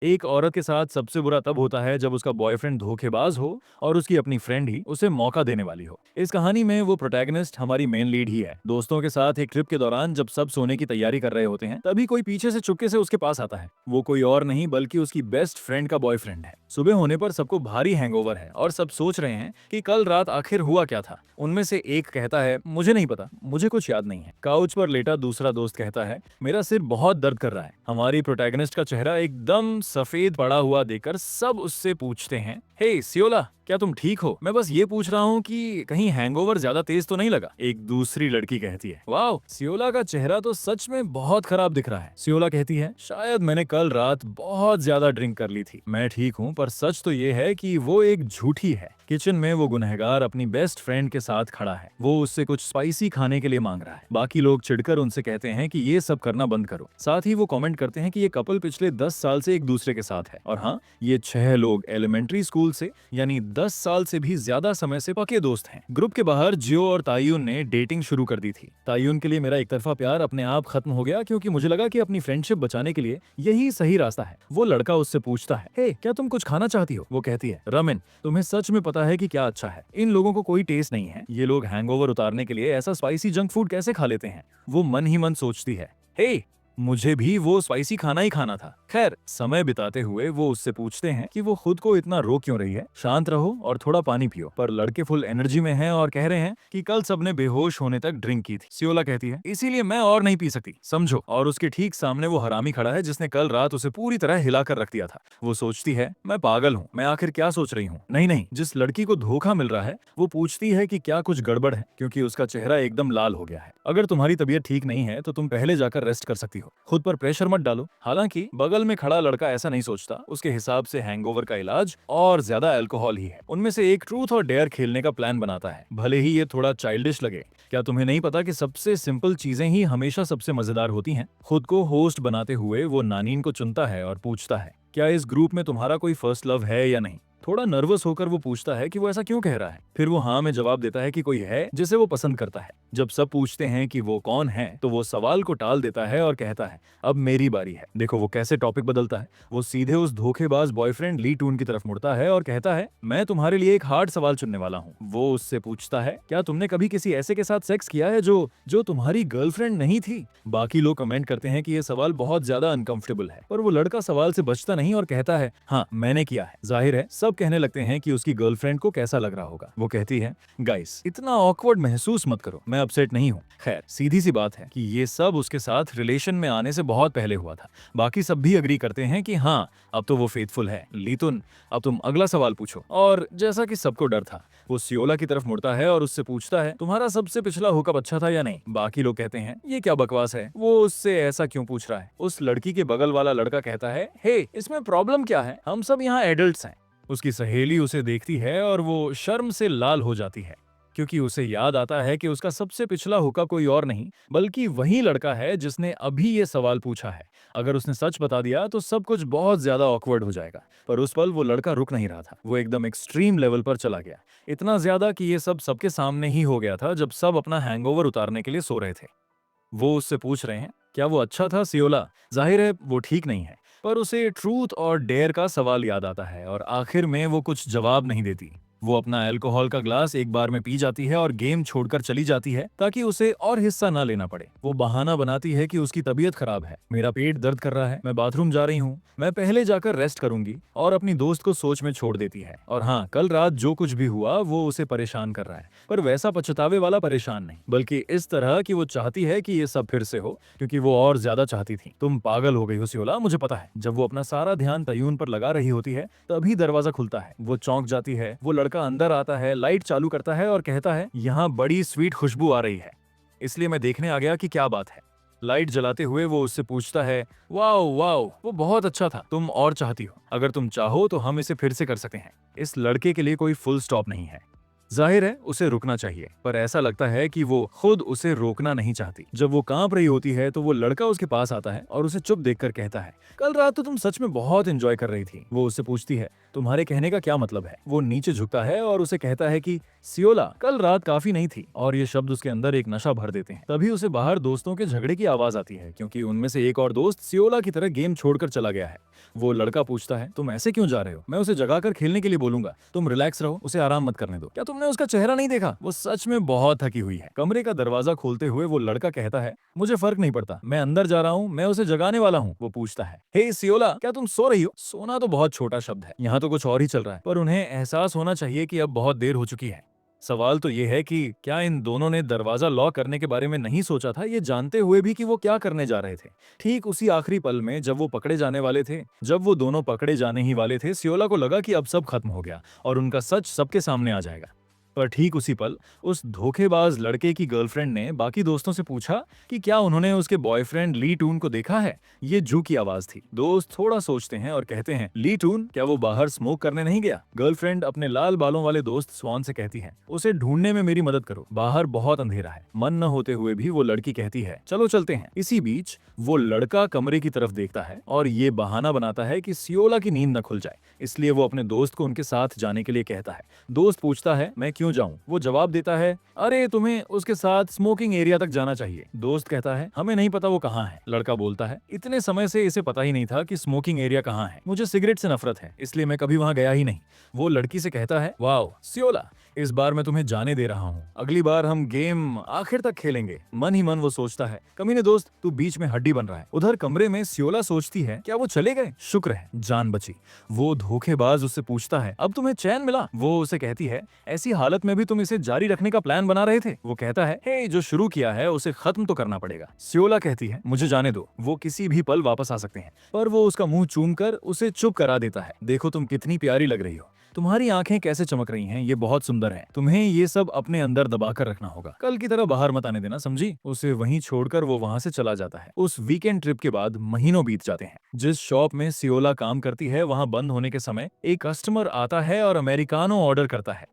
एक औरत के साथ सबसे बुरा तब होता है जब उसका बॉयफ्रेंड धोखेबाज हो और उसकी अपनी फ्रेंड ही उसे मौका देने वाली हो। इस कहानी में वो प्रोटैगनिस्ट हमारी मेन लीड ही है। दोस्तों के साथ एक ट्रिप के दौरान जब सब सोने की तैयारी कर रहे होते हैं, तभी कोई पीछे से चुपके से उसके पास आता है। वो कोई और नहीं बल्कि उसकी बेस्ट फ्रेंड का बॉयफ्रेंड है। सुबह होने पर सबको भारी हैंगओवर है और सब सोच रहे हैं कि कल रात आखिर हुआ क्या था। उनमें से एक कहता है, मुझे नहीं पता, मुझे कुछ याद नहीं है। काउच पर लेटा दूसरा दोस्त कहता है, मेरा सिर बहुत दर्द कर रहा है। हमारी प्रोटैगनिस्ट का चेहरा एकदम सफेद पड़ा हुआ देखकर सब उससे पूछते हैं, हे सियोला, क्या तुम ठीक हो? मैं बस ये पूछ रहा हूँ कि कहीं हैंगओवर ज्यादा तेज तो नहीं लगा। एक दूसरी लड़की कहती है, वाह, सियोला का चेहरा तो सच में बहुत खराब दिख रहा है। सियोला कहती है, शायद मैंने कल रात बहुत ज्यादा ड्रिंक कर ली थी। मैं ठीक हूँ, पर सच तो ये है कि वो एक झूठी है। किचन में वो गुनहगार अपनी बेस्ट फ्रेंड के साथ खड़ा है। वो उससे कुछ स्पाइसी खाने के लिए मांग रहा है। बाकी लोग चिढ़कर उनसे कहते हैं कि ये सब करना बंद करो। साथ ही वो कमेंट करते हैं कि ये कपल पिछले 10 साल से एक दूसरे के साथ है। और हाँ, ये 6 लोग एलिमेंट्री स्कूल से यानी 10 साल से भी ज्यादा समय से पक्के दोस्त हैं। ग्रुप के बाहर जियो और तायुन ने डेटिंग शुरू कर दी थी। तायुन के लिए मेरा एक तरफा प्यार अपने आप खत्म हो गया, क्योंकि मुझे लगा कि अपनी फ्रेंडशिप बचाने के लिए यही सही रास्ता है। वो लड़का उससे पूछता है, हे, क्या तुम कुछ खाना चाहती हो? वो कहती है, रमिन, तुम्हें सच में पता है कि क्या अच्छा है? इन लोगों को कोई टेस्ट नहीं है। ये लोग हैंगओवर उतारने के लिए ऐसा स्पाइसी जंक फूड कैसे खा लेते हैं? वो मन ही मन सोचती है, हे, मुझे भी वो स्पाइसी खाना ही खाना था। खैर, समय बिताते हुए वो उससे पूछते हैं कि वो खुद को इतना रो क्यों रही है। शांत रहो और थोड़ा पानी पियो। पर लड़के फुल एनर्जी में हैं और कह रहे हैं कि कल सबने बेहोश होने तक ड्रिंक की थी। सियोला कहती है, इसीलिए मैं और नहीं पी सकती, समझो। और उसके ठीक सामने वो हरामी खड़ा है जिसने कल रात उसे पूरी तरह हिलाकर रख दिया था। वो सोचती है, मैं पागल हूँ, मैं आखिर क्या सोच रही हूँ। नहीं नहीं, जिस लड़की को धोखा मिल रहा है वो पूछती है कि क्या कुछ गड़बड़ है, क्योंकि उसका चेहरा एकदम लाल हो गया है। अगर तुम्हारी तबीयत ठीक नहीं है तो तुम पहले जाकर रेस्ट कर सकती हो, खुद पर प्रेशर मत डालो। हालांकि बगल में खड़ा लड़का ऐसा नहीं सोचता। उसके हिसाब से हैंगओवर का इलाज और ज्यादा अल्कोहल ही है। उनमें से एक ट्रूथ और डेयर खेलने का प्लान बनाता है, भले ही ये थोड़ा चाइल्डिश लगे। क्या तुम्हें नहीं पता कि सबसे सिंपल चीजें ही हमेशा सबसे मजेदार होती हैं? खुद को होस्ट बनाते हुए वो नानीन को चुनता है और पूछता है, क्या इस ग्रुप में तुम्हारा कोई फर्स्ट लव है या नहीं? थोड़ा नर्वस होकर वो पूछता है कि वो ऐसा क्यों कह रहा है। फिर वो हाँ में जवाब देता है कि कोई है जिसे वो पसंद करता है। जब सब पूछते हैं कि वो कौन है, तो वो सवाल को टाल देता है और कहता है, अब मेरी बारी है। देखो वो कैसे टॉपिक बदलता है। वो सीधे उस धोखेबाज बॉयफ्रेंड ली टून की तरफ मुड़ता है और कहता है, मैं तुम्हारे लिए एक हार्ड सवाल चुनने वाला हूँ। वो उससे पूछता है, क्या तुमने कभी किसी ऐसे के साथ सेक्स किया है जो जो तुम्हारी गर्लफ्रेंड नहीं थी? बाकी लोग कमेंट करते हैं कि ये सवाल बहुत ज्यादा अनकंफर्टेबल है, पर वो लड़का सवाल से बचता नहीं और कहता है, हाँ, मैंने किया है। जाहिर है सब कहने लगते हैं कि उसकी गर्लफ्रेंड को कैसा लग रहा होगा। वो कहती है, गाइस, इतना ऑकवर्ड महसूस मत करो, मैं अपसेट नहीं हूँ। खैर, सीधी सी बात है कि ये सब उसके साथ रिलेशन में आने से बहुत पहले हुआ था। बाकी सब भी अग्री करते हैं कि हाँ, अब तो वो फेथफुल है। लीतुन, अब तुम अगला सवाल पूछो। और जैसा कि सबको डर था, वो सियोला की तरफ मुड़ता है और उससे पूछता है, तुम्हारा सबसे पिछला हुकअप अच्छा था या नहीं? बाकी लोग कहते हैं, ये क्या बकवास है, वो उससे ऐसा क्यों पूछ रहा है? उस लड़की के बगल वाला लड़का कहता है, हे, इसमें प्रॉब्लम क्या है? हम सब यहाँ एडल्ट्स हैं। उसकी सहेली उसे देखती है और वो शर्म से लाल हो जाती है, क्योंकि उसे याद आता है कि उसका सबसे पिछला हुक्का कोई और नहीं बल्कि वही लड़का है जिसने अभी ये सवाल पूछा है। अगर उसने सच बता दिया तो सब कुछ बहुत ज्यादा ऑकवर्ड हो जाएगा। पर उस पल वो लड़का रुक नहीं रहा था। वो एकदम एक्सट्रीम लेवल पर चला गया, इतना ज्यादा कि ये सब सबके सामने ही हो गया था जब सब अपना हैंगओवर उतारने के लिए सो रहे थे। वो उससे पूछ रहे हैं, क्या वो अच्छा था सियोला? जाहिर है वो ठीक नहीं है, पर उसे ट्रूथ और डेयर का सवाल याद आता है और आखिर में वो कुछ जवाब नहीं देती। वो अपना अल्कोहल का ग्लास एक बार में पी जाती है और गेम छोड़कर चली जाती है ताकि उसे और हिस्सा ना लेना पड़े। वो बहाना बनाती है कि उसकी तबीयत खराब है, मेरा पेट दर्द कर रहा है, मैं बाथरूम जा रही हूँ, मैं पहले जाकर रेस्ट करूंगी, और अपनी दोस्त को सोच में छोड़ देती है। और हाँ, कल रात जो कुछ भी हुआ वो उसे परेशान कर रहा है, पर वैसा पछतावे वाला परेशान नहीं, बल्कि इस तरह कि वो चाहती है कि ये सब फिर से हो, क्योंकि वो और ज्यादा चाहती थी। तुम पागल हो गई हो सियोला, मुझे पता है। जब वो अपना सारा ध्यान तयून पर लगा रही होती है तभी दरवाजा खुलता है। वो चौंक जाती है। वो लड़का अंदर आता है, लाइट चालू करता है और कहता है, यहाँ बड़ी स्वीट खुशबू आ रही है, इसलिए मैं देखने आ गया कि क्या बात है। लाइट जलाते हुए वो उससे पूछता है, वाओ वाओ, वो बहुत अच्छा था, तुम और चाहती हो? अगर तुम चाहो तो हम इसे फिर से कर सकते हैं। इस लड़के के लिए कोई फुल स्टॉप नहीं है, जाहिर है उसे रुकना चाहिए, पर ऐसा लगता है कि वो खुद उसे रोकना नहीं चाहती। जब वो कांप रही होती है तो वो लड़का उसके पास आता है और उसे चुप देखकर कहता है, कल रात तो तुम सच में बहुत एंजॉय कर रही थी। वो उससे पूछती है, तुम्हारे कहने का क्या मतलब है? वो नीचे झुकता है और उसे कहता है कि सियोला, कल रात काफी नहीं थी। और ये शब्द उसके अंदर एक नशा भर देते हैं। तभी उसे बाहर दोस्तों के झगड़े की आवाज आती है, क्योंकि उनमें से एक और दोस्त सियोला की तरह गेम छोड़कर चला गया है। वो लड़का पूछता है, तुम ऐसे क्यों जा रहे हो? मैं उसे जगाकर खेलने के लिए बोलूंगा, तुम रिलैक्स रहो, उसे आराम मत करने दो। क्या तुमने उसका चेहरा नहीं देखा? वो सच में बहुत थकी हुई है। कमरे का दरवाजा खोलते हुए वो लड़का कहता है, मुझे फर्क नहीं पड़ता, मैं अंदर जा रहा हूँ, मैं उसे जगाने वाला हूँ। वो पूछता है, हे सियोला, क्या तुम सो रही हो? सोना तो बहुत छोटा शब्द है, यहाँ तो कुछ और ही चल रहा है। पर उन्हें एहसास होना चाहिए कि अब बहुत देर हो चुकी है। सवाल तो ये है कि क्या इन दोनों ने दरवाजा लॉक करने के बारे में नहीं सोचा था, ये जानते हुए भी कि वो क्या करने जा रहे थे। ठीक उसी आखिरी पल में जब वो पकड़े जाने वाले थे, जब वो दोनों पकड़े जाने ही वाले थे, सियोला को लगा कि अब सब खत्म हो गया और उनका सच सबके सामने आ जाएगा। पर ठीक उसी पल उस धोखेबाज लड़के की गर्लफ्रेंड ने बाकी दोस्तों से पूछा कि क्या उन्होंने उसके बॉयफ्रेंड ली टून को देखा है। ये जू की आवाज थी। दोस्त थोड़ा सोचते हैं और कहते हैं, ली टून, क्या वो बाहर स्मोक करने नहीं गया? गर्लफ्रेंड अपने लाल बालों वाले दोस्त स्वान से कहती है, उसे ढूंढने में मेरी मदद करो, बाहर बहुत अंधेरा है। मन न होते हुए भी वो लड़की कहती है, चलो चलते हैं। इसी बीच वो लड़का कमरे की तरफ देखता है और ये बहाना बनाता है कि सियोला की नींद न खुल जाए, इसलिए वो अपने दोस्त को उनके साथ जाने के लिए कहता है। दोस्त पूछता है, मैं क्यों जाऊं? वो जवाब देता है, अरे तुम्हें उसके साथ स्मोकिंग एरिया तक जाना चाहिए। दोस्त कहता है, हमें नहीं पता वो कहाँ है। लड़का बोलता है, इतने समय से इसे पता ही नहीं था कि स्मोकिंग एरिया कहाँ है। मुझे सिगरेट से नफरत है, इसलिए मैं कभी वहाँ गया ही नहीं। वो लड़की से कहता है, वाओ सियोला, इस बार मैं तुम्हें जाने दे रहा हूँ, अगली बार हम गेम आखिर तक खेलेंगे। मन ही मन वो सोचता है, कमीने दोस्त, तू बीच में हड्डी बन रहा है। उधर कमरे में सियोला सोचती है, क्या वो चले गए? शुक्र है जान बची। वो धोखेबाज उससे पूछता है, अब तुम्हें चैन मिला? वो उसे कहती है, ऐसी हालत में भी तुम इसे जारी रखने का प्लान बना रहे थे? वो कहता है, हे, जो शुरू किया है उसे खत्म तो करना पड़ेगा। सियोला कहती है, मुझे जाने दो, वो किसी भी पल वापस आ सकते हैं। पर वो उसका मुंह चूमकर उसे चुप करा देता है। देखो तुम कितनी प्यारी लग रही हो, तुम्हारी आंखें कैसे चमक रही हैं, ये बहुत सुंदर है। तुम्हें ये सब अपने अंदर दबाकर रखना होगा, कल की तरह बाहर मत आने देना, समझी? उसे वहीं छोड़कर वो वहां से चला जाता है। उस वीकेंड ट्रिप के बाद महीनों बीत जाते हैं। जिस शॉप में सियोला काम करती है वहां बंद होने के समय एक कस्टमर आता है और अमेरिकानो ऑर्डर करता है।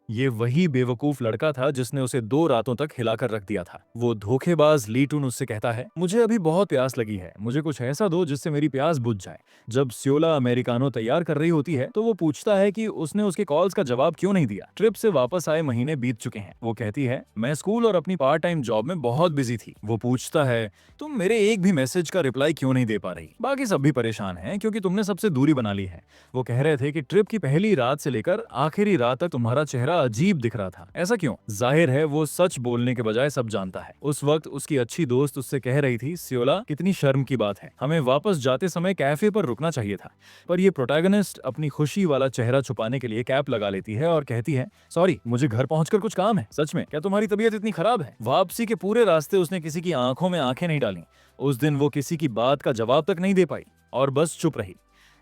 ये वही बेवकूफ लड़का था जिसने उसे 2 रातों तक हिलाकर रख दिया था। वो धोखेबाज लीटून उससे कहता है, मुझे अभी बहुत प्यास लगी है, मुझे कुछ ऐसा दो जिससे मेरी प्यास बुझ जाए। जब सियोला अमेरिकानो तैयार कर रही होती है तो वो पूछता है कि उसने उसके कॉल्स का जवाब क्यों नहीं दिया। ट्रिप से वापस आए महीने बीत चुके हैं। वो कहती है, मैं स्कूल और अपनी पार्ट टाइम जॉब में बहुत बिजी थी। वो पूछता है, तुम मेरे एक भी मैसेज का रिप्लाई क्यों नहीं दे पा रही? बाकी सब भी परेशान हैं क्योंकि तुमने सबसे दूरी बना ली है। वो कह रहे थे कि ट्रिप की पहली रात से लेकर आखिरी रात तक तुम्हारा चेहरा अजीब दिख रहा था। ऐसा क्यों? जाहिर है वो सच बोलने के बजाय सब जानता है। उस वक्त उसकी अच्छी दोस्त उससे कह रही थी, सियोला, कितनी शर्म की बात है, हमें वापस जाते समय कैफे पर रुकना चाहिए था। पर ये प्रोटैगनिस्ट अपनी खुशी वाला चेहरा छुपाने के लिए कैप लगा लेती है और कहती है, सॉरी, मुझे घर पहुंचकर कुछ काम है। सच में, क्या तुम्हारी तबीयत इतनी खराब है? वापसी के पूरे रास्ते उसने किसी की आंखों में आंखें नहीं डाली। उस दिन वो किसी की बात का जवाब तक नहीं दे पाई और बस चुप रही।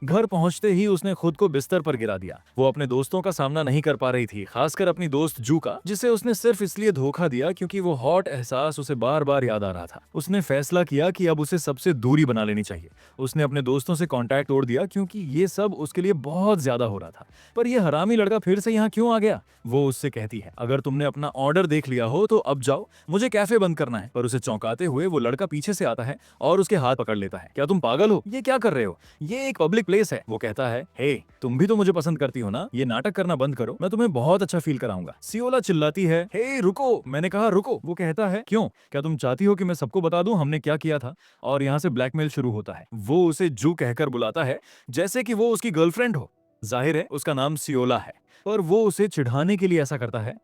घर पहुंचते ही उसने खुद को बिस्तर पर गिरा दिया। वो अपने दोस्तों का सामना नहीं कर पा रही थी, खासकर अपनी दोस्त जू का, जिसे उसने सिर्फ इसलिए धोखा दिया क्योंकि वो हॉट एहसास उसे बार बार याद आ रहा था। उसने फैसला किया कि अब उसे सबसे दूरी बना लेनी चाहिए। उसने अपने दोस्तों से कांटेक्ट तोड़ दिया क्योंकि ये सब उसके लिए बहुत ज्यादा हो रहा था। पर यह हरामी लड़का फिर से यहाँ क्यों आ गया? वो उससे कहती है, अगर तुमने अपना ऑर्डर देख लिया हो तो अब जाओ, मुझे कैफे बंद करना है। पर उसे चौंकाते हुए वो लड़का पीछे से आता है और उसके हाथ पकड़ लेता है। क्या तुम पागल हो? ये क्या कर रहे हो? ये एक पब्लिक प्लेस है। वो कहता है, हे, तुम भी तो मुझे पसंद करती हो ना, ये नाटक करना बंद करो, मैं तुम्हें बहुत अच्छा फील कराऊंगा। सियोला चिल्लाती है, हे रुको, मैंने कहा रुको। वो कहता है, क्यों? क्या तुम चाहती हो कि मैं सबको बता दूं हमने क्या किया था? और यहाँ से ब्लैकमेल शुरू होता है। वो उसे जू कहकर बुलाता है जैसे कि वो उसकी गर्लफ्रेंड हो। जाहिर है उसका नाम सियोला है, पर वो उसे चिढ़ाने के लिए ऐसा करता है।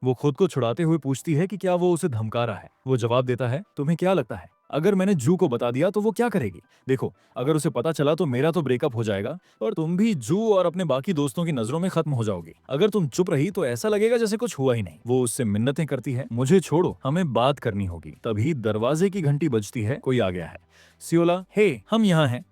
वो खुद को छुड़ाते हुए पूछती है कि क्या वो उसे धमका रहा है। वो जवाब देता है, तुम्हें क्या लगता है अगर मैंने जू को बता दिया तो वो क्या करेगी? देखो, अगर उसे पता चला तो मेरा तो ब्रेकअप हो जाएगा और तुम भी जू और अपने बाकी दोस्तों की नजरों में खत्म हो जाओगी। अगर तुम चुप रही तो ऐसा लगेगा जैसे कुछ हुआ ही नहीं। वो उससे मिन्नतें करती है, मुझे छोड़ो, हमें बात करनी होगी। तभी दरवाजे की घंटी बजती है, कोई आ गया है। सियोला, हे, हम यहाँ हैं।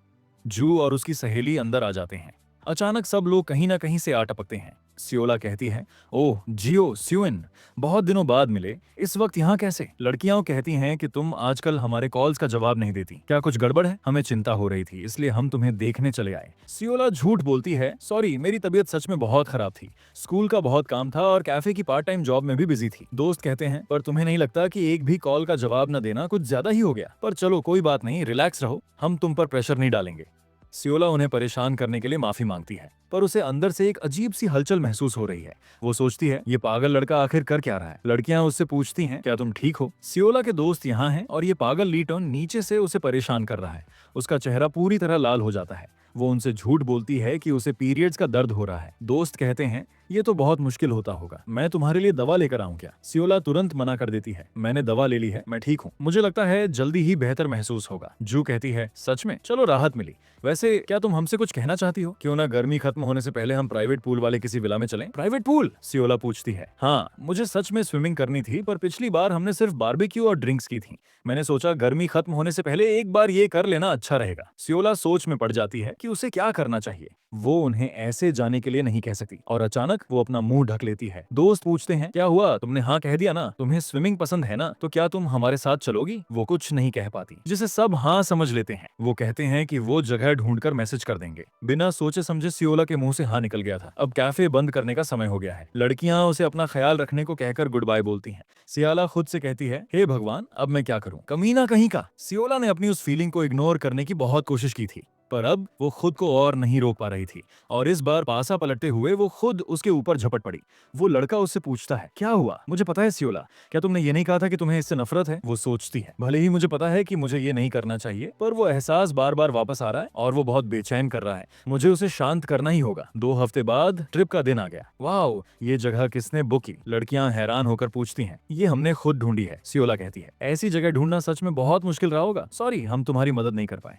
जू और उसकी सहेली अंदर आ जाते हैं। अचानक सब लोग कहीं ना कहीं से आ टपकते हैं। सियोला कहती है, ओह जियो स्यूइन, बहुत दिनों बाद मिले, इस वक्त यहाँ कैसे? लड़कियां कहती हैं कि तुम आजकल हमारे कॉल्स का जवाब नहीं देती, क्या कुछ गड़बड़ है? हमें चिंता हो रही थी इसलिए हम तुम्हें देखने चले आए। सियोला झूठ बोलती है, सॉरी मेरी तबीयत सच में बहुत खराब थी, स्कूल का बहुत काम था और कैफे की पार्ट टाइम जॉब में भी बिजी थी। दोस्त कहते हैं, पर तुम्हें नहीं लगता कि एक भी कॉल का जवाब न देना कुछ ज्यादा ही हो गया? पर चलो कोई बात नहीं, रिलैक्स रहो, हम तुम पर प्रेशर नहीं डालेंगे। सियोला उन्हें परेशान करने के लिए माफी मांगती है, पर उसे अंदर से एक अजीब सी हलचल महसूस हो रही है। वो सोचती है, ये पागल लड़का आखिर कर क्या रहा है? लड़कियां उससे पूछती हैं, क्या तुम ठीक हो? सियोला के दोस्त यहाँ हैं और ये पागल लीटन नीचे से उसे परेशान कर रहा है। उसका चेहरा पूरी तरह लाल हो जाता है। वो उनसे झूठ बोलती है कि उसे पीरियड्स का दर्द हो रहा है। दोस्त कहते हैं, ये तो बहुत मुश्किल होता होगा, मैं तुम्हारे लिए दवा लेकर आऊं क्या? सियोला तुरंत मना कर देती है, मैंने दवा ले ली है, मैं ठीक हूँ, मुझे लगता है जल्दी ही बेहतर महसूस होगा। जू कहती है, सच में? चलो राहत मिली। वैसे क्या तुम हमसे कुछ कहना चाहती हो? क्यों ना गर्मी खत्म होने से पहले हम प्राइवेट पूल वाले किसी विला में चलें? Private pool? सियोला पूछती है। हाँ, मुझे सच में स्विमिंग करनी थी, पर पिछली बार हमने सिर्फ बारबेक्यू और ड्रिंक्स की थी। मैंने सोचा गर्मी खत्म होने से पहले एक बार ये कर लेना अच्छा रहेगा। सियोला सोच में पड़ जाती है कि उसे क्या करना चाहिए। वो उन्हें ऐसे जाने के लिए नहीं कह सकती और अचानक वो अपना मुंह ढक लेती है। दोस्त पूछते हैं, क्या हुआ? तुमने हाँ कह दिया ना? तुम्हें स्विमिंग पसंद है ना? तो क्या तुम हमारे साथ चलोगी? वो कुछ नहीं कह पाती, जिसे सब हाँ समझ लेते हैं। वो कहते हैं कि वो जगह ढूंढकर मैसेज कर देंगे। बिना सोचे समझे सियोला के मुंह से हाँ निकल गया था। अब कैफे बंद करने का समय हो गया है। लड़कियां उसे अपना ख्याल रखने को कहकर गुड बाय बोलती हैं। सियोला खुद से कहती है, हे भगवान, अब मैं क्या करूं? कमीना कहीं का। सियोला ने अपनी उस फीलिंग को इग्नोर करने की बहुत कोशिश की थी, पर अब वो खुद को और नहीं रोक पा रही थी और इस बार पासा पलटते हुए वो खुद उसके ऊपर झपट पड़ी। वो लड़का उससे पूछता है, क्या हुआ? मुझे पता है सियोला, क्या तुमने ये नहीं कहा था कि तुम्हें इससे नफरत है? वो सोचती है, भले ही मुझे पता है कि मुझे ये नहीं करना चाहिए, पर वो एहसास बार बार वापस आ रहा है और वो बहुत बेचैन कर रहा है। मुझे उसे शांत करना ही होगा। 2 हफ्ते बाद ट्रिप का दिन आ गया। वाओ, ये जगह किसने बुक की? लड़कियां हैरान होकर पूछती हैं। ये हमने खुद ढूंढी है, सियोला कहती है। ऐसी जगह ढूंढना सच में बहुत मुश्किल रहा होगा, सॉरी हम तुम्हारी मदद नहीं कर पाए।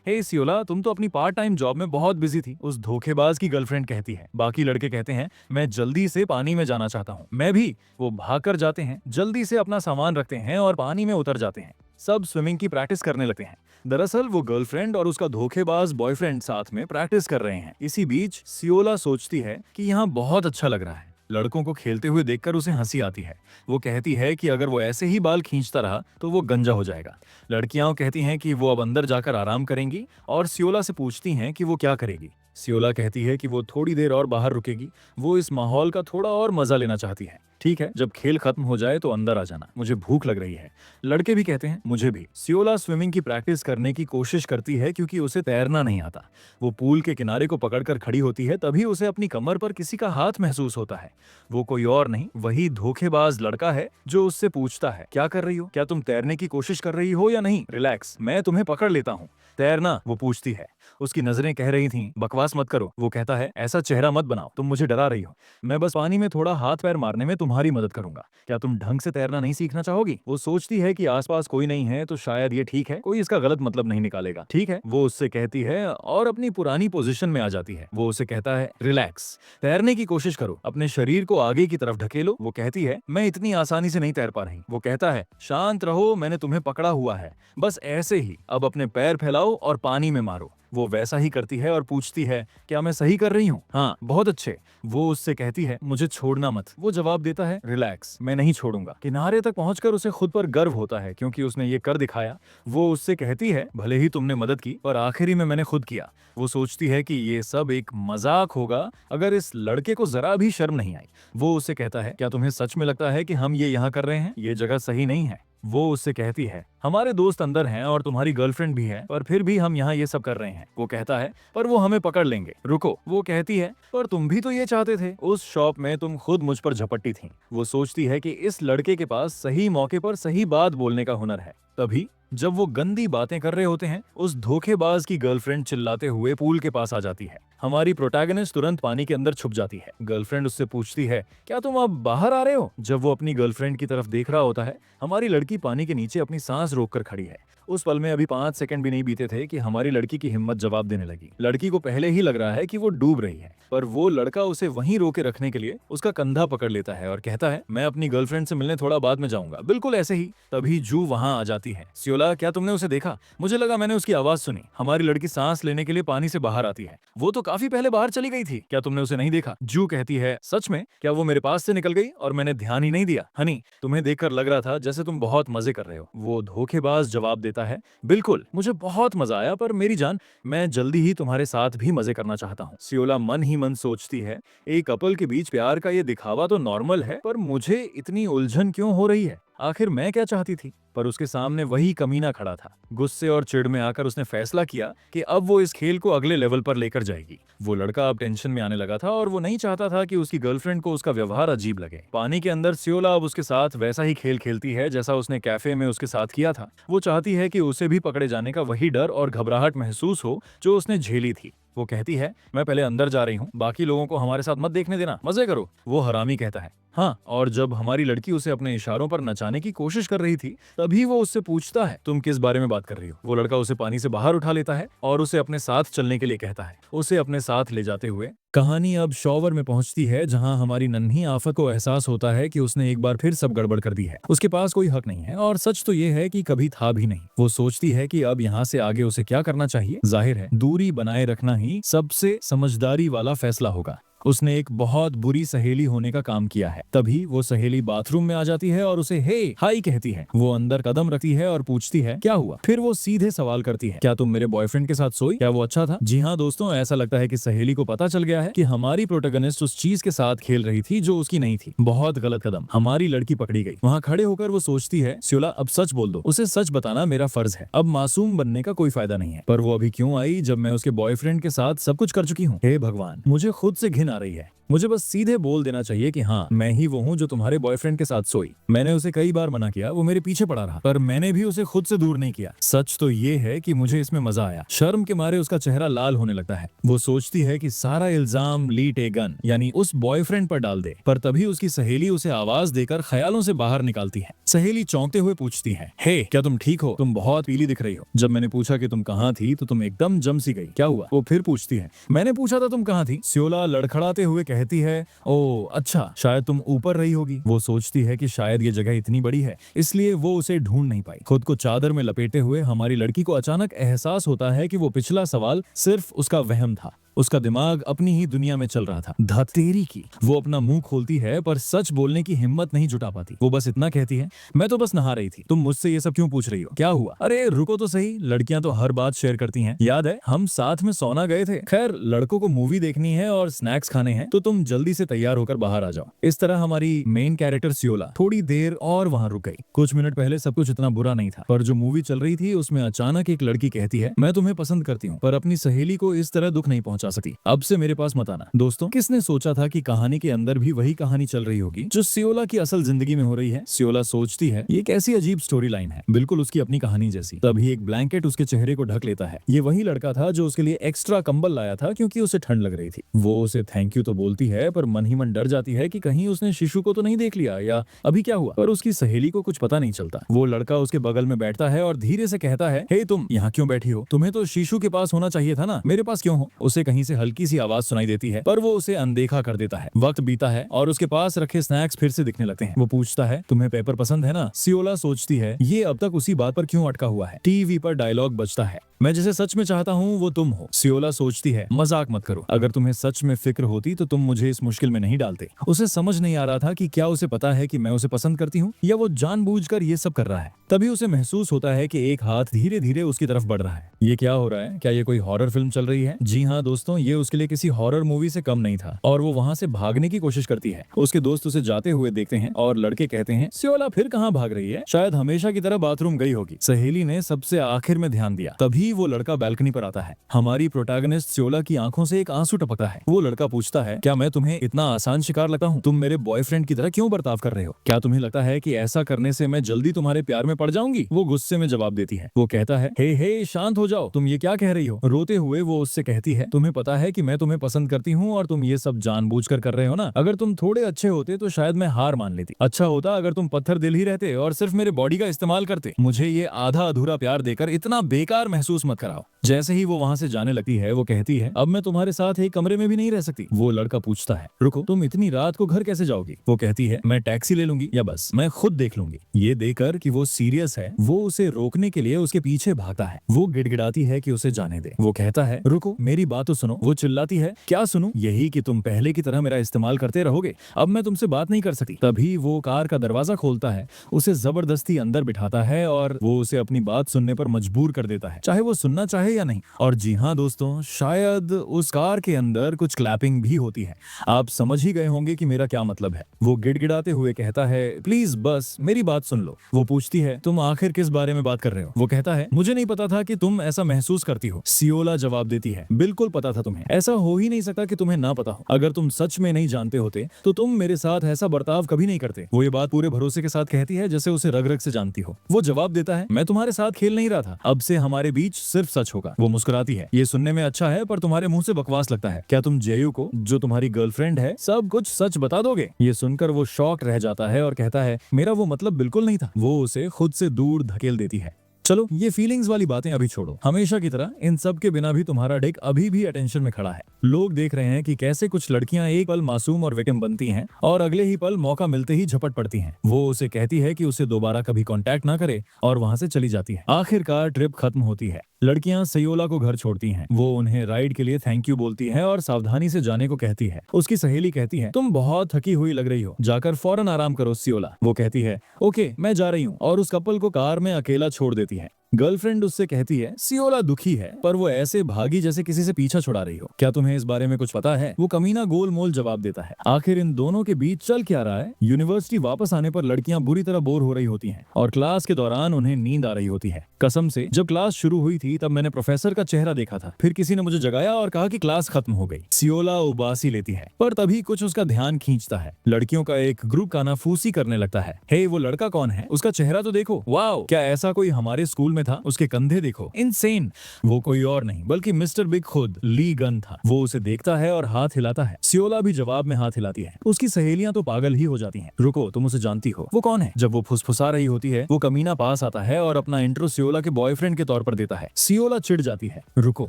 हे सियोला, तुम तो अपनी पार्ट टाइम जॉब में बहुत बिजी थी, उस धोखेबाज की गर्लफ्रेंड कहती है। बाकी लड़के कहते हैं, मैं जल्दी से पानी में जाना चाहता हूँ। मैं भी। वो भाग कर जाते हैं, जल्दी से अपना सामान रखते हैं और पानी में उतर जाते हैं। सब स्विमिंग की प्रैक्टिस करने लगते हैं। दरअसल वो गर्लफ्रेंड और उसका धोखेबाज बॉयफ्रेंड साथ में प्रैक्टिस कर रहे हैं। इसी बीच सियोला सोचती है कि यहाँ बहुत अच्छा लग रहा है। लड़कों को खेलते हुए देखकर उसे हंसी आती है। वो कहती है कि अगर वो ऐसे ही बाल खींचता रहा तो वो गंजा हो जाएगा। लड़कियां कहती हैं कि वो अब अंदर जाकर आराम करेंगी और सियोला से पूछती हैं कि वो क्या करेगी। सियोला कहती है कि वो थोड़ी देर और बाहर रुकेगी, वो इस माहौल का थोड़ा और मजा लेना चाहती है। ठीक है, जब खेल खत्म हो जाए तो अंदर आ जाना, मुझे भूख लग रही है। लड़के भी कहते हैं, मुझे भी। सियोला स्विमिंग की प्रैक्टिस करने की कोशिश करती है क्योंकि उसे तैरना नहीं आता। वो पूल के किनारे को पकड़कर खड़ी होती है, तभी उसे अपनी कमर पर किसी का हाथ महसूस होता है। वो कोई और नहीं, वही धोखेबाज लड़का है जो उससे पूछता है, क्या कर रही हो? क्या तुम तैरने की कोशिश कर रही हो या नहीं? रिलैक्स, मैं तुम्हें पकड़ लेता हूँ। तैरना? वो पूछती है। उसकी नजरें कह रही थीं, बकवास मत करो। वो कहता है, ऐसा चेहरा मत बनाओ, तुम मुझे डरा रही हो। मैं बस पानी में थोड़ा हाथ पैर मारने में तुम्हारी मदद करूंगा। क्या तुम ढंग से तैरना नहीं सीखना चाहोगी? वो सोचती है कि आसपास कोई नहीं है तो शायद ये ठीक है, कोई इसका गलत मतलब नहीं निकालेगा। ठीक है, वो उससे कहती है और अपनी पुरानी पोजीशन में आ जाती है। वो उसे कहता है, रिलैक्स, तैरने की कोशिश करो, अपने शरीर को आगे की तरफ ढकेलो। वो कहती है, मैं इतनी आसानी से नहीं तैर पा रही। वो कहता है, शांत रहो, मैंने तुम्हें पकड़ा हुआ है, बस ऐसे ही। अब अपने पैर फैलाओ और पानी में मारो। वो वैसा ही करती है और पूछती है, क्या मैं सही कर रही हूँ? हाँ, बहुत अच्छे। वो उससे कहती है, मुझे छोड़ना मत। वो जवाब देता है, रिलैक्स, मैं नहीं छोड़ूंगा। किनारे तक पहुंचकर उसे खुद पर गर्व होता है क्योंकि उसने ये कर दिखाया। वो उससे कहती है, भले ही तुमने मदद की पर आखिरी में मैंने खुद किया। वो सोचती है कि ये सब एक मजाक होगा अगर इस लड़के को जरा भी शर्म नहीं आई। वो उससे कहता है, क्या तुम्हें सच में लगता है कि हम ये यहाँ कर रहे हैं? ये जगह सही नहीं है। वो उससे कहती है, हमारे दोस्त अंदर हैं और तुम्हारी गर्लफ्रेंड भी है, पर फिर भी हम यहाँ ये सब कर रहे हैं। वो कहता है, पर वो हमें पकड़ लेंगे, रुको। वो कहती है, पर तुम भी तो ये चाहते थे, उस शॉप में तुम खुद मुझ पर झपट्टी थी। वो सोचती है कि इस लड़के के पास सही मौके पर सही बात बोलने का हुनर है। तभी जब वो गंदी बातें कर रहे होते हैं, उस धोखेबाज की गर्लफ्रेंड चिल्लाते हुए पूल के पास आ जाती है। हमारी प्रोटैगनिस्ट तुरंत पानी के अंदर छुप जाती है। गर्लफ्रेंड उससे पूछती है, क्या तुम अब बाहर आ रहे हो? जब वो अपनी गर्लफ्रेंड की तरफ देख रहा होता है, हमारी लड़की पानी के नीचे अपनी सांस रोककर खड़ी है उस पल में अभी 5 सेकंड भी नहीं बीते थे कि हमारी लड़की की हिम्मत जवाब देने लगी। लड़की को पहले ही लग रहा है कि वो डूब रही है, पर वो लड़का उसे वहीं रोके रखने के लिए उसका कंधा पकड़ लेता है और कहता है, मैं अपनी गर्लफ्रेंड से मिलने थोड़ा बाद में जाऊंगा। बिल्कुल ऐसे ही तभी जू वहां आ जाती है। सियोला, क्या तुमने उसे देखा? मुझे लगा मैंने उसकी आवाज सुनी। हमारी लड़की सांस लेने के लिए पानी से बाहर आती है। वो तो काफी पहले बाहर चली गई थी। क्या तुमने उसे नहीं देखा? जू कहती है, सच में? क्या वो मेरे पास से निकल गई और मैंने ध्यान ही नहीं दिया? हनी, तुम्हें देखकर लग रहा था जैसे तुम बहुत मजे कर रहे हो। वो धोखेबाज जवाब देता है, बिल्कुल, मुझे बहुत मजा आया, पर मेरी जान, मैं जल्दी ही तुम्हारे साथ भी मजे करना चाहता हूँ। सियोला मन ही मन सोचती है, एक कपल के बीच प्यार का ये दिखावा तो नॉर्मल है, पर मुझे इतनी उलझन क्यों हो रही है? आखिर मैं क्या चाहती थी? पर उसके सामने वही कमीना खड़ा था। गुस्से और चिढ़ में आकर उसने फैसला किया कि अब वो इस खेल को अगले लेवल पर लेकर जाएगी। वो लड़का अब टेंशन में आने लगा था और वो नहीं चाहता था कि उसकी गर्लफ्रेंड को उसका व्यवहार अजीब लगे। पानी के अंदर सियोला अब उसके साथ वैसा ही खेल खेलती है जैसा उसने कैफे में उसके साथ किया था। वो चाहती है कि उसे भी पकड़े जाने का वही डर और घबराहट महसूस हो जो उसने झेली थी। वो कहती है, मैं पहले अंदर जा रही हूँ, बाकी लोगों को हमारे साथ मत देखने देना, मजे करो। वो हरामी कहता है, हाँ। और जब हमारी लड़की उसे अपने इशारों पर नचाने की कोशिश कर रही थी, तभी वो उससे पूछता है, तुम किस बारे में बात कर रही हो? वो लड़का उसे पानी से बाहर उठा लेता है और उसे अपने साथ चलने के लिए कहता है। उसे अपने साथ ले जाते हुए कहानी अब शॉवर में पहुंचती है, जहां हमारी नन्ही आफत को एहसास होता है कि उसने एक बार फिर सब गड़बड़ कर दी है। उसके पास कोई हक नहीं है और सच तो ये है कि कभी था भी नहीं। वो सोचती है कि अब यहाँ से आगे उसे क्या करना चाहिए। जाहिर है, दूरी बनाए रखना ही सबसे समझदारी वाला फैसला होगा। उसने एक बहुत बुरी सहेली होने का काम किया है। तभी वो सहेली बाथरूम में आ जाती है और उसे हे हाई कहती है। वो अंदर कदम रखती है और पूछती है, क्या हुआ? फिर वो सीधे सवाल करती है, क्या तुम मेरे बॉयफ्रेंड के साथ सोई? क्या वो अच्छा था? जी हाँ दोस्तों, ऐसा लगता है कि सहेली को पता चल गया है कि हमारी प्रोटोगनिस्ट उस चीज के साथ खेल रही थी जो उसकी नहीं थी। बहुत गलत कदम। हमारी लड़की पकड़ी गई। वहाँ खड़े होकर वो सोचती है, सियोला, अब सच बोल दो। उसे सच बताना मेरा फर्ज है। अब मासूम बनने का कोई फायदा नहीं है। पर वो अभी क्यों आई जब मैं उसके बॉयफ्रेंड के साथ सब कुछ कर चुकी हूँ? हे भगवान, मुझे खुद से घिन आ रही है। मुझे बस सीधे बोल देना चाहिए कि हाँ, मैं ही वो हूँ जो तुम्हारे बॉयफ्रेंड के साथ सोई। मैंने उसे कई बार मना किया, वो मेरे पीछे पड़ा रहा, पर मैंने भी उसे खुद से दूर नहीं किया। सच तो ये है कि मुझे इसमें मजा आया। शर्म के मारे उसका चेहरा लाल होने लगता है। वो सोचती है कि सारा इल्जाम ली टेगन यानी उस बॉयफ्रेंड पर डाल दे, पर तभी उसकी सहेली उसे आवाज देकर ख्यालों से बाहर निकालती है। सहेली चौंकते हुए पूछती है, हे, क्या तुम ठीक हो? तुम बहुत पीली दिख रही हो। जब मैंने पूछा कि तुम कहाँ थी तो तुम एकदम जम सी गई। क्या हुआ? वो फिर पूछती है, मैंने पूछा था तुम कहाँ थी? सियोला लड़खड़ाते हुए कहती है, ओ अच्छा, शायद तुम ऊपर रही होगी। वो सोचती है कि शायद ये जगह इतनी बड़ी है, इसलिए वो उसे ढूंढ नहीं पाई। खुद को चादर में लपेटे हुए हमारी लड़की को अचानक एहसास होता है कि वो पिछला सवाल सिर्फ उसका वहम था। उसका दिमाग अपनी ही दुनिया में चल रहा था। धतेरी की। वो अपना मुंह खोलती है पर सच बोलने की हिम्मत नहीं जुटा पाती। वो बस इतना कहती है, मैं तो बस नहा रही थी। तुम मुझसे ये सब क्यों पूछ रही हो? क्या हुआ? अरे रुको तो सही, लड़कियां तो हर बात शेयर करती हैं। याद है हम साथ में सोना गए थे? खैर, लड़कों को मूवी देखनी है और स्नैक्स खाने हैं, तो तुम जल्दी से तैयार होकर बाहर आ जाओ। इस तरह हमारी मेन कैरेक्टर सियोला थोड़ी देर और वहां रुक गई। कुछ मिनट पहले सब कुछ इतना बुरा नहीं था, पर जो मूवी चल रही थी उसमें अचानक एक लड़की कहती है, मैं तुम्हें पसंद करती हूँ, पर अपनी सहेली को इस तरह दुख नहीं पहुंचा सकती। अब से मेरे पास मत आना। दोस्तों, किसने सोचा था कि कहानी के अंदर भी वही कहानी चल रही होगी जो सियोला की असल जिंदगी में हो रही है। सियोला सोचती है, ये कैसी अजीब स्टोरी लाइन है, बिल्कुल उसकी अपनी कहानी जैसी। तभी एक ब्लैंकेट उसके चेहरे को ढक लेता है। ये वही लड़का था जो उसके लिए एक्स्ट्रा कंबल लाया था क्योंकि उसे ठंड लग रही थी। वो उसे थैंक यू तो बोलती है, पर मन ही मन डर जाती है कि कहीं उसने शिशु को तो नहीं देख लिया या अभी क्या हुआ। पर उसकी सहेली को कुछ पता नहीं चलता। वो लड़का उसके बगल में बैठता है और धीरे से कहता है, हे तुम यहाँ क्यों बैठी हो? तुम्हें तो शिशु के पास होना चाहिए था ना, मेरे पास क्यों हो? उसे कहीं से हल्की सी आवाज सुनाई देती है, पर वो उसे अनदेखा कर देता है। वक्त बीता है और उसके पास रखे स्नैक्स फिर से दिखने लगते हैं। वो पूछता है, तुम्हें पेपर पसंद है ना? सियोला सोचती है, ये अब तक उसी बात पर क्यों अटका हुआ है? टीवी पर डायलॉग बजता है, मैं जिसे सच में चाहता हूँ वो तुम हो। सियोला सोचती है, मजाक मत करो, अगर तुम्हें सच में फिक्र होती तो तुम मुझे इस मुश्किल में नहीं डालते। उसे समझ नहीं आ रहा था कि क्या उसे पता है कि मैं उसे पसंद करती हूँ या वो जानबूझकर ये सब कर रहा है। तभी उसे महसूस होता है कि एक हाथ धीरे धीरे उसकी तरफ बढ़ रहा है। ये क्या हो रहा है? क्या ये कोई हॉरर फिल्म चल रही है? जी हाँ दोस्तों, ये उसके लिए किसी हॉरर मूवी से कम नहीं था और वो वहाँ से भागने की कोशिश करती है। उसके दोस्त उसे जाते हुए देखते हैं और लड़के कहते हैं, सियोला फिर कहाँ भाग रही है? शायद हमेशा की तरह बाथरूम गई होगी। सहेली ने सबसे आखिर में ध्यान दिया। तभी वो लड़का बालकनी पर आता है। हमारी प्रोटैगनिस्ट सियोला की आंखों से एक आंसू टपकता है। वो लड़का पूछता है, क्या मैं तुम्हें इतना आसान शिकार लगता हूँ? तुम मेरे बॉयफ्रेंड की तरह क्यों बर्ताव कर रहे हो? क्या तुम्हें लगता है कि ऐसा करने से मैं जल्दी तुम्हारे प्यार में पड़ जाऊंगी? वो गुस्से में जवाब देती है। वो कहता है, हे शांत हो जाओ, तुम ये क्या कह रही हो? रोते हुए वो उससे कहती है, तुम्हें तुम्हें पता है कि मैं तुम्हें पसंद करती हूँ और तुम ये सब जानबूझकर कर रहे हो ना। अगर तुम थोड़े अच्छे होते तो शायद मैं हार मान लेती। अच्छा होता अगर तुम पत्थर दिल ही रहते और सिर्फ मेरे बॉडी का इस्तेमाल करते। मुझे ये आधा अधूरा प्यार देकर इतना बेकार महसूस मत कराओ। जैसे ही वो वहाँ से जाने लगती है वो कहती है, अब मैं तुम्हारे साथ एक कमरे में भी नहीं रह सकती। वो लड़का पूछता है, रुको, तुम इतनी रात को घर कैसे जाओगी? वो कहती है, मैं टैक्सी ले लूंगी या बस मैं खुद देख लूंगी। ये देखकर कि वो सीरियस है, वो उसे रोकने के लिए उसके पीछे भागता है। वो गिड़गिड़ाती है कि उसे जाने दे। वो कहता है, रुको, मेरी बात तो सुनो। वो चिल्लाती है, क्या सुनूं? यही कि तुम पहले की तरह मेरा इस्तेमाल करते रहोगे, अब मैं तुमसे बात नहीं कर सकती। तभी वो कार का दरवाजा खोलता है, उसे जबरदस्ती अंदर बिठाता है और वो उसे अपनी बात सुनने पर मजबूर कर देता है, चाहे वो सुनना चाहे या नहीं। और जी हाँ दोस्तों, शायद उस कार के अंदर कुछ क्लैपिंग भी होती है। आप समझ ही गए होंगे कि मेरा क्या मतलब है। वो गिड़गिड़ाते हुए कहता है, प्लीज बस मेरी बात सुन लो। वो पूछती है, तुम आखिर किस बारे में बात कर रहे हो? वो कहता है, मुझे नहीं पता था कि तुम ऐसा महसूस करती हो। सियोला जवाब देती है, बिल्कुल पता था तुम्हें, ऐसा हो ही नहीं सकता कि तुम्हें ना पता हो। अगर तुम सच में नहीं जानते होते तो तुम मेरे साथ ऐसा बर्ताव कभी नहीं करते। वो ये बात पूरे भरोसे के साथ कहती है जैसे उसे रग रग से जानती हो। वो जवाब देता है, मैं तुम्हारे साथ खेल नहीं रहा था, अब से हमारे बीच सिर्फ सच होगा। वो मुस्कुराती है, ये सुनने में अच्छा है पर तुम्हारे मुंह से बकवास लगता है। क्या तुम जेयू को, जो तुम्हारी गर्लफ्रेंड है, सब कुछ सच बता दोगे? ये सुनकर वो शॉक रह जाता है और कहता है, मेरा वो मतलब बिल्कुल नहीं था। वो उसे खुद से दूर धकेल देती है। चलो ये फीलिंग्स वाली बातें अभी छोड़ो। हमेशा की तरह इन सब के बिना भी तुम्हारा डिक अभी भी अटेंशन में खड़ा है। लोग देख रहे हैं कि कैसे कुछ लड़कियां एक पल मासूम और विक्टिम बनती हैं और अगले ही पल मौका मिलते ही झपट पड़ती हैं। वो उसे कहती है कि उसे दोबारा कभी कांटेक्ट ना करे और वहां से चली जाती है। आखिरकार ट्रिप खत्म होती है। लड़कियां सियोला को घर छोड़ती हैं। वो उन्हें राइड के लिए थैंक यू बोलती है और सावधानी से जाने को कहती है। उसकी सहेली कहती है, तुम बहुत थकी हुई लग रही हो, जाकर फौरन आराम करो सियोला। वो कहती है, ओके मैं जा रही हूँ, और उस कपल को कार में अकेला छोड़ देती है। गर्लफ्रेंड उससे कहती है, सियोला दुखी है पर वो ऐसे भागी जैसे किसी से पीछा छुड़ा रही हो। क्या तुम्हें इस बारे में कुछ पता है? वो कमीना गोलमोल जवाब देता है। आखिर इन दोनों के बीच चल क्या रहा है? यूनिवर्सिटी वापस आने पर लड़कियां बुरी तरह बोर हो रही होती हैं और क्लास के दौरान उन्हें नींद आ रही होती है। कसम से जब क्लास शुरू हुई थी तब मैंने प्रोफेसर का चेहरा देखा था। फिर किसी ने मुझे जगाया और कहा कि क्लास खत्म हो गई। सियोला उबासी लेती है पर तभी कुछ उसका ध्यान खींचता है। लड़कियों का एक ग्रुप कानाफूसी करने लगता है। हे, वो लड़का कौन है? उसका चेहरा तो देखो, वाओ, क्या ऐसा कोई हमारे स्कूल में था? उसके कंधे देखो, इनसेन। वो कोई और नहीं बल्कि मिस्टर बिग खुद, ली गन था। वो उसे देखता है और हाथ हिलाता है। सियोला भी जवाब में हाथ हिलाती है। उसकी सहेलियां तो पागल ही हो जाती हैं। रुको, तुम उसे जानती हो? वो कौन है? जब वो फुसफुसा रही होती है वो कमीना पास आता है और अपना इंट्रो सियोला के बॉयफ्रेंड के तौर पर देता है। सियोला चिढ़ जाती है, रुको,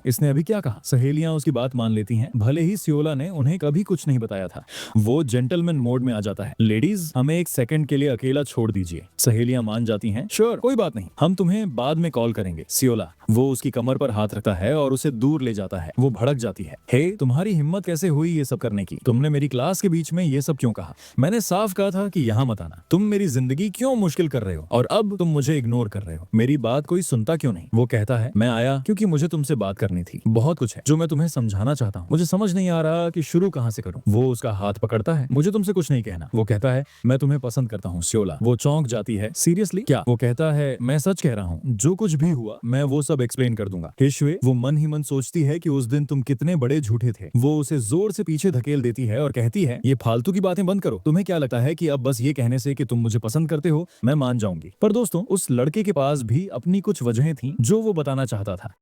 इसने अभी क्या कहा? सहेलियां उसकी बात मान लेती हैं, भले ही सियोला ने उन्हें कभी कुछ नहीं बताया था। वो जेंटलमैन मोड में आ जाता है, लेडीज हमें एक सेकंड के लिए अकेला छोड़ दीजिए। सहेलियां मान जाती हैं, श्योर, कोई बात नहीं, हम तुम्हें बाद में कॉल करेंगे। सियोला, वो उसकी कमर पर हाथ रखता है और उसे दूर ले जाता है। वो भड़क जाती है, हे, तुम्हारी हिम्मत कैसे हुई ये सब करने की? तुमने मेरी क्लास के बीच में ये सब क्यों कहा? मैंने साफ कहा था कि यहाँ मत आना। तुम मेरी जिंदगी क्यों मुश्किल कर रहे हो और अब तुम मुझे इग्नोर कर रहे हो। मेरी बात कोई सुनता क्यों नहीं? वो कहता है, मैं आया क्योंकि मुझे तुमसे बात करनी थी। बहुत कुछ है जो मैं तुम्हें समझाना चाहता हूँ, मुझे समझ नहीं आ रहा कि शुरू कहाँ से करूँ। वो उसका हाथ पकड़ता है, मुझे तुमसे कुछ नहीं कहना। वो कहता है, मैं तुम्हें पसंद करता हूँ सियोला। वो चौंक जाती है, सीरियसली? क्या? वो कहता है, मैं सच कह रहा हूँ, जो कुछ भी हुआ मैं वो सब एक्सप्लेन कर दूंगा। हिशवे, वो मन ही मन सोचती है कि उस दिन तुम कितने बड़े झूठे थे। वो उसे जोर से पीछे धकेल देती है और कहती है, ये फालतू की बातें बंद करो। तुम्हें क्या लगता है कि अब बस ये कहने से कि तुम मुझे पसंद करते हो मैं मान जाऊंगी? पर दोस्तों, उस लड़के के पास भी अपनी कुछ वजहें थी जो वो बताना चाहता था।